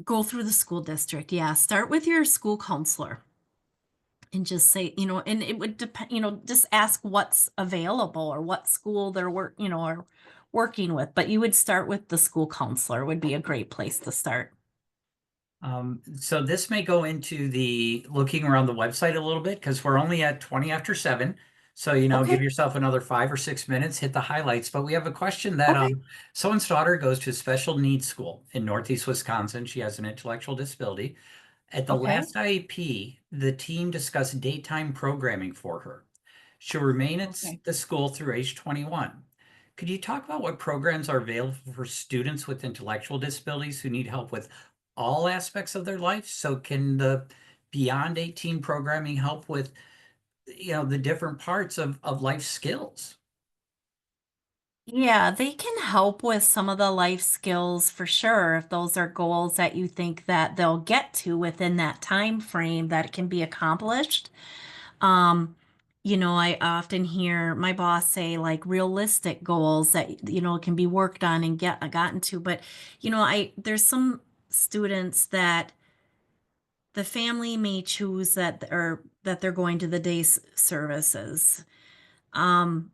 Speaker 2: Go through the school district. Yeah. Start with your school counselor. And just say, and it would depend, just ask what's available or what school they're are working with. But you would start with the school counselor would be a great place to start.
Speaker 1: So this may go into the looking around the website a little bit because we're only at 20 after 7. So,
Speaker 2: Okay.
Speaker 1: give yourself another 5 or 6 minutes, hit the highlights. But we have a question that
Speaker 2: Okay.
Speaker 1: someone's daughter goes to a special needs school in Northeast Wisconsin. She has an intellectual disability. At the
Speaker 2: Okay.
Speaker 1: last IEP, the team discussed daytime programming for her. She'll remain at
Speaker 2: Okay.
Speaker 1: the school through age 21. Could you talk about what programs are available for students with intellectual disabilities who need help with all aspects of their life? So can the Beyond 18 programming help with, the different parts of life skills?
Speaker 2: Yeah, they can help with some of the life skills for sure if those are goals that you think that they'll get to within that time frame that it can be accomplished. Um, I often hear my boss say like realistic goals that can be worked on and get gotten to, but I there's some students that the family may choose that or that they're going to the services. Um,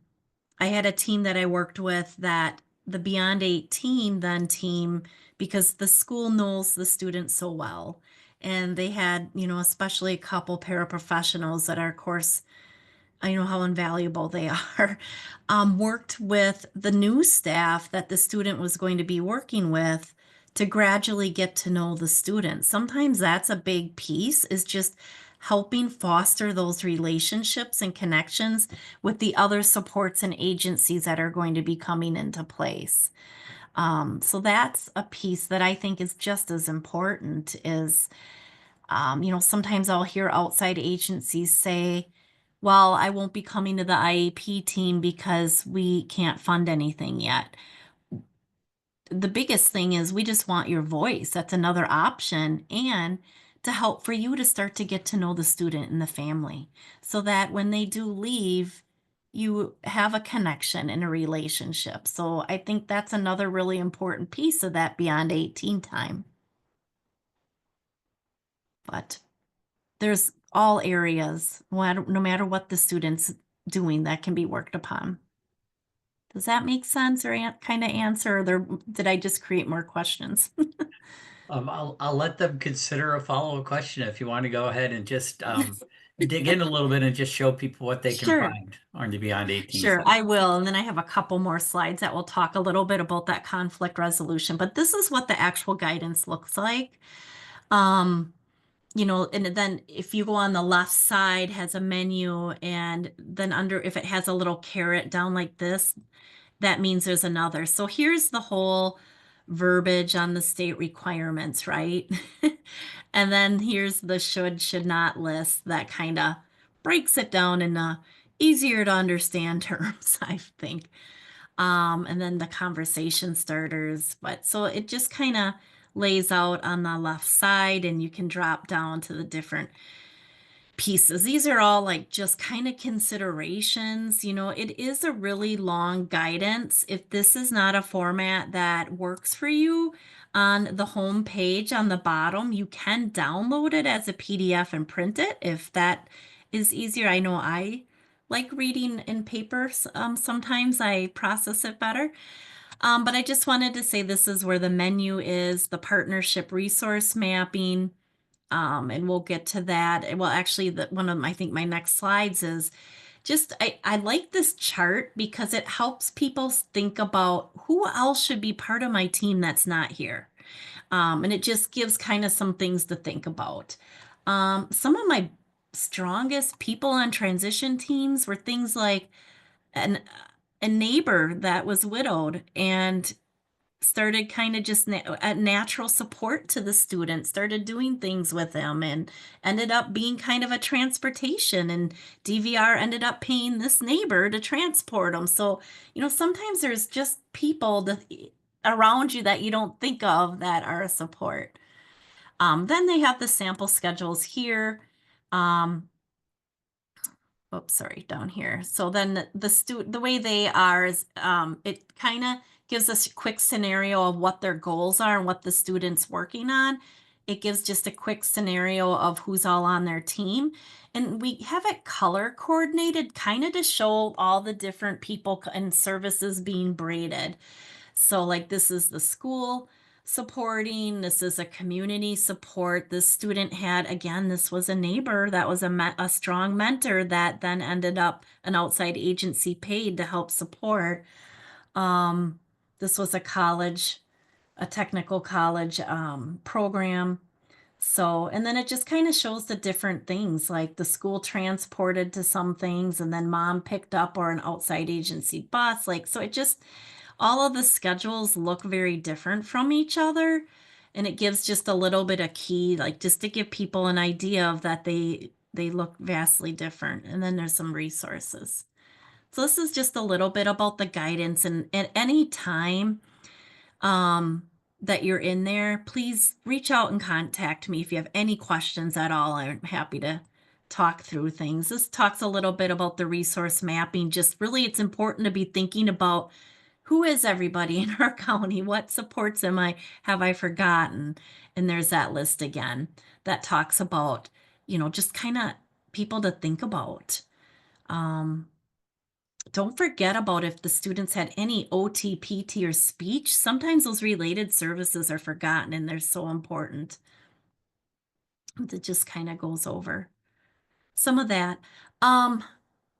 Speaker 2: I had a team that I worked with that the Beyond 18 then team, because the school knows the students so well. And they had, especially a couple paraprofessionals that are, of course, I know how invaluable they are, worked with the new staff that the student was going to be working with to gradually get to know the student. Sometimes that's a big piece, is just helping foster those relationships and connections with the other supports and agencies that are going to be coming into place. So that's a piece that I think is just as important is sometimes I'll hear outside agencies say, well, I won't be coming to the IEP team because we can't fund anything yet. The biggest thing is we just want your voice. That's another option. And to help for you to start to get to know the student and the family so that when they do leave, you have a connection and a relationship. So I think that's another really important piece of that Beyond 18 time. But there's all areas, no matter what the student's doing, that can be worked upon. Does that make sense or kind of answer? Or did I just create more questions?
Speaker 1: I'll let them consider a follow-up question if you want to go ahead and just dig in a little bit and just show people what they can
Speaker 2: Sure.
Speaker 1: find on the Beyond 18
Speaker 2: Sure,
Speaker 1: site.
Speaker 2: I will. And then I have a couple more slides that will talk a little bit about that conflict resolution. But this is what the actual guidance looks like. Um, and then if you go on the left side has a menu, and then under if it has a little caret down like this, that means there's another. So here's the whole verbiage on the state requirements, right? And then here's the should not list that kind of breaks it down in easier to understand terms, I think. And then the conversation starters. But so it just kind of lays out on the left side, and you can drop down to the different pieces. These are all like just kind of considerations. It is a really long guidance. If this is not a format that works for you, on the home page on the bottom, you can download it as a PDF and print it if that is easier. I know I like reading in papers. Sometimes I process it better. But I just wanted to say this is where the menu is, the partnership resource mapping, and we'll get to that. Well, actually, one of I think my next slides is just I like this chart because it helps people think about who else should be part of my team that's not here, and it just gives kind of some things to think about. Some of my strongest people on transition teams were things like an a neighbor that was widowed and started kind of just a natural support to the student, started doing things with them, and ended up being kind of a transportation. And DVR ended up paying this neighbor to transport them. So, sometimes there's just people around you that you don't think of that are a support. Then they have the sample schedules here. Um, Oops, sorry, down here. So then the way they are is it kind of gives us a quick scenario of what their goals are and what the student's working on. It gives just a quick scenario of who's all on their team. And we have it color coordinated kind of to show all the different people and services being braided. So like this is the school, supporting. This is a community support. This student had, again, this was a neighbor that was a strong mentor that then ended up an outside agency paid to help support. Um, this was a college, a technical college program. So, and then it just kind of shows the different things, like the school transported to some things and then mom picked up, or an outside agency bus. Like, so it just, all of the schedules look very different from each other. And it gives just a little bit of key, like just to give people an idea of that they look vastly different. And then there's some resources. So this is just a little bit about the guidance, and at any time um, that you're in there, please reach out and contact me if you have any questions at all. I'm happy to talk through things. This talks a little bit about the resource mapping. Just really, it's important to be thinking about who is everybody in our county? What supports am I have I forgotten? And there's that list again that talks about, just kind of people to think about. Um, don't forget about if the students had any OT, PT, or speech. Sometimes those related services are forgotten and they're so important. It just kind of goes over some of that. Um,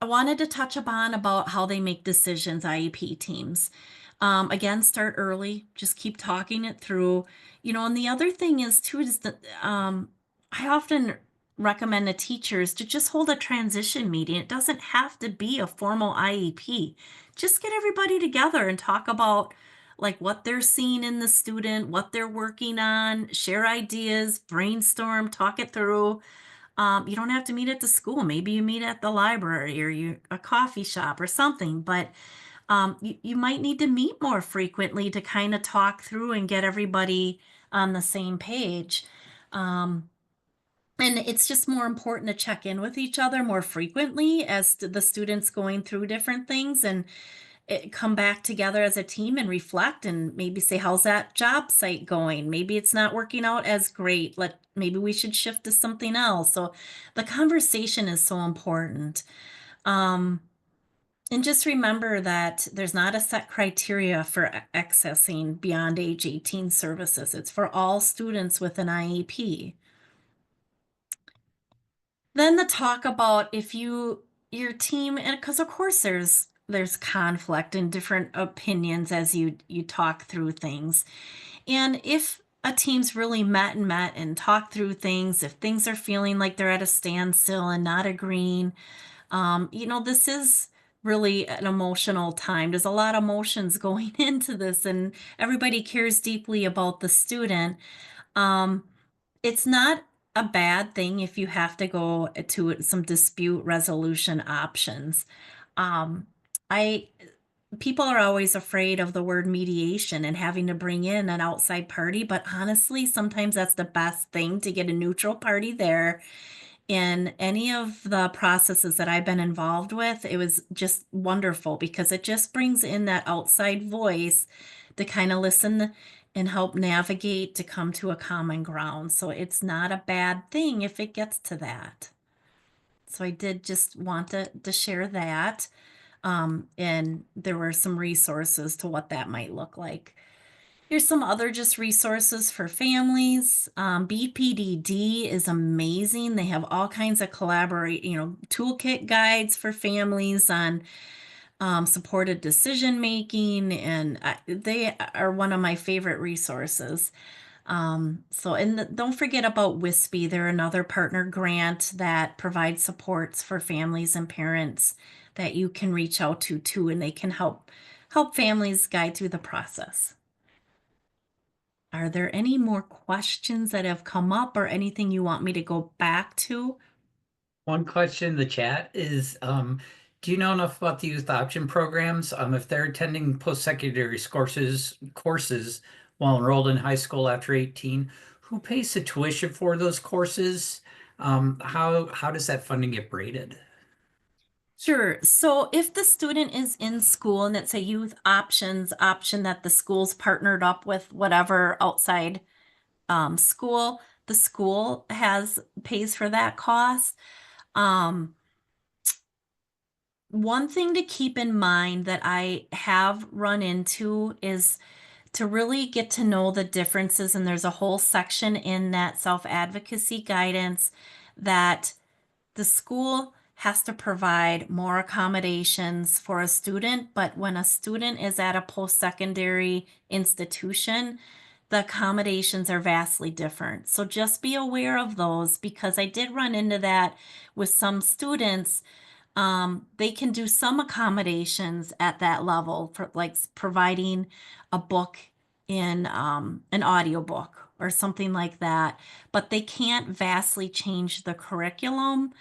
Speaker 2: I wanted to touch upon about how they make decisions, IEP teams. Again, start early, just keep talking it through. And the other thing is too is that I often recommend to teachers to just hold a transition meeting. It doesn't have to be a formal IEP. Just get everybody together and talk about like what they're seeing in the student, what they're working on, share ideas, brainstorm, talk it through. You don't have to meet at the school. Maybe you meet at the library or a coffee shop or something, but you might need to meet more frequently to kind of talk through and get everybody on the same page. Um, and it's just more important to check in with each other more frequently as the students going through different things, and come back together as a team and reflect and maybe say, how's that job site going? Maybe it's not working out as great. Maybe we should shift to something else. So the conversation is so important. Um, and just remember that there's not a set criteria for accessing beyond age 18 services. It's for all students with an IEP. Then the talk about if your team, and because of course there's conflict and different opinions as you talk through things. And if a team's really met and talked through things, if things are feeling like they're at a standstill and not agreeing, this is really an emotional time. There's a lot of emotions going into this, and everybody cares deeply about the student. Um, it's not a bad thing if you have to go to some dispute resolution options. Um, I People are always afraid of the word mediation and having to bring in an outside party, but honestly, sometimes that's the best thing to get a neutral party there. In any of the processes that I've been involved with, it was just wonderful because it just brings in that outside voice to kind of listen and help navigate to come to a common ground. So it's not a bad thing if it gets to that. So I did just want to share that. And there were some resources to what that might look like. Here's some other just resources for families. BPDD is amazing. They have all kinds of toolkit guides for families on supported decision making, and they are one of my favorite resources. Don't forget about WISPE. They're another partner grant that provides supports for families and parents that you can reach out to too, and they can help families guide through the process. Are there any more questions that have come up or anything you want me to go back to?
Speaker 1: One question in the chat is, do you know enough about the youth option programs? If they're attending post-secondary courses while enrolled in high school after 18, who pays the tuition for those courses? How does that funding get braided?
Speaker 2: Sure. So if the student is in school and it's a youth option that the school's partnered up with whatever outside school, the school has pays for that cost. Um, One thing to keep in mind that I have run into is to really get to know the differences. And there's a whole section in that self-advocacy guidance that the school has to provide more accommodations for a student, but when a student is at a post-secondary institution, the accommodations are vastly different. So just be aware of those because I did run into that with some students. They can do some accommodations at that level for like providing a book in an audiobook or something like that, but they can't vastly change the curriculum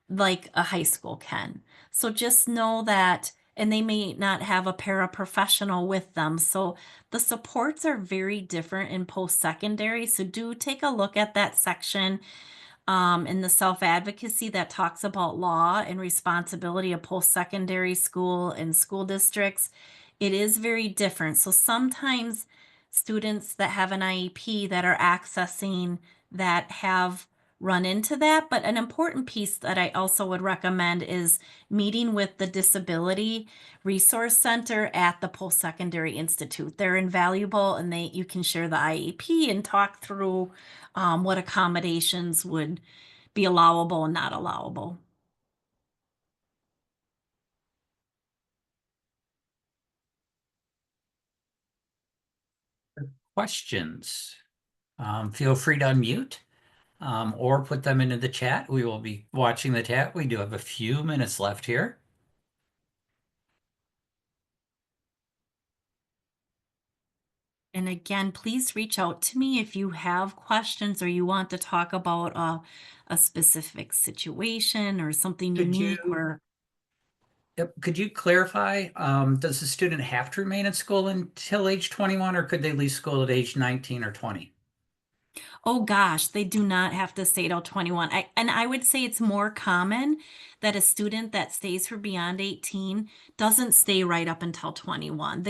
Speaker 2: like a high school can. So just know that, and they may not have a paraprofessional with them. So the supports are very different in post secondary. So do take a look at that section in the self-advocacy that talks about law and responsibility of post-secondary school and school districts. It is very different. So sometimes students that have an IEP that are accessing that have run into that. But an important piece that I also would recommend is meeting with the Disability Resource Center at the Post-Secondary Institute. They're invaluable and you can share the IEP and talk through what accommodations would be allowable and not allowable.
Speaker 1: Questions? Feel free to unmute or put them into the chat. We will be watching the chat. We do have a few minutes left here.
Speaker 2: And again, please reach out to me if you have questions or you want to talk about a specific situation or something
Speaker 1: Could
Speaker 2: unique
Speaker 1: you,
Speaker 2: or
Speaker 1: yep, could you clarify, does the student have to remain in school until age 21 or could they leave school at age 19 or 20?
Speaker 2: oh gosh, they do not have to stay till 21. And I would say it's more common that a student that stays for beyond 18 doesn't stay right up until 21.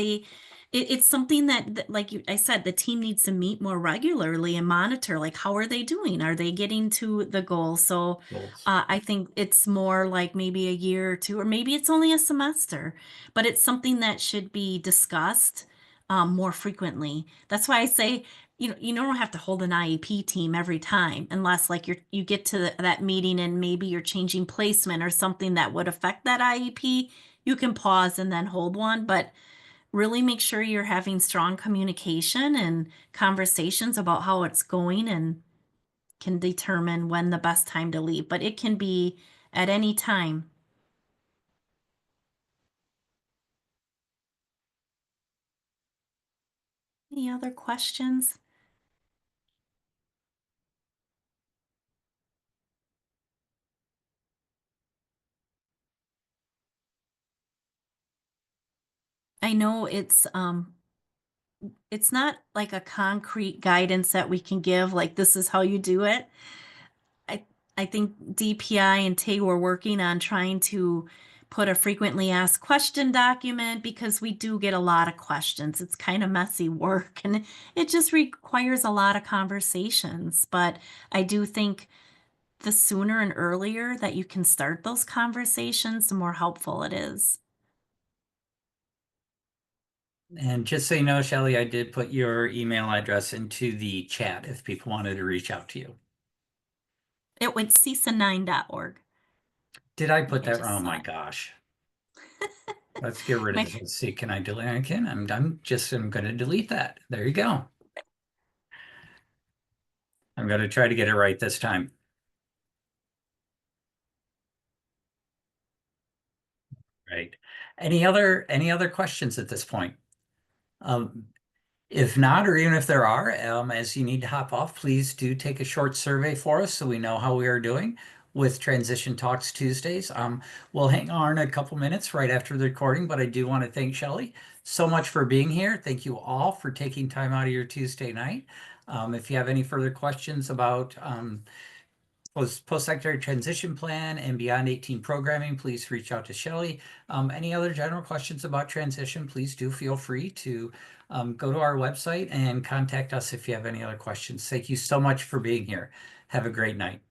Speaker 2: It's something that like I said, the team needs to meet more regularly and monitor, like how are they doing? Are they getting to the goal? So
Speaker 1: Goals.
Speaker 2: I think it's more like maybe a year or two, or maybe it's only a semester, but it's something that should be discussed more frequently. That's why I say you don't have to hold an IEP team every time unless like you get to that meeting and maybe you're changing placement or something that would affect that IEP. You can pause and then hold one, but really make sure you're having strong communication and conversations about how it's going and can determine when the best time to leave. But it can be at any time. Any other questions? I know it's not like a concrete guidance that we can give, like this is how you do it. I I think DPI and TAE were working on trying to put a frequently asked question document because we do get a lot of questions. It's kind of messy work and it just requires a lot of conversations. But I do think the sooner and earlier that you can start those conversations, the more helpful it is.
Speaker 1: And just so you know, Shelly, I did put your email address into the chat if people wanted to reach out to you.
Speaker 2: It went cisa9.org.
Speaker 1: Did I
Speaker 2: Yeah,
Speaker 1: put
Speaker 2: I
Speaker 1: that
Speaker 2: just
Speaker 1: wrong? Oh
Speaker 2: saw
Speaker 1: my
Speaker 2: it.
Speaker 1: gosh. Let's get rid of
Speaker 2: My,
Speaker 1: this. Let's see. Can I delete? I can. I'm going to delete that. There you go. I'm going to try to get it right this time. Right. Any other questions at this point? Um, if not, or even if there are, as you need to hop off, please do take a short survey for us so we know how we are doing with Transition Talks Tuesdays. We'll hang on a couple minutes right after the recording, but I do want to thank Shelley so much for being here. Thank you all for taking time out of your Tuesday night. If you have any further questions about post-secondary transition plan and beyond 18 programming, please reach out to Shelley. Any other general questions about transition, please do feel free to go to our website and contact us if you have any other questions. Thank you so much for being here. Have a great night.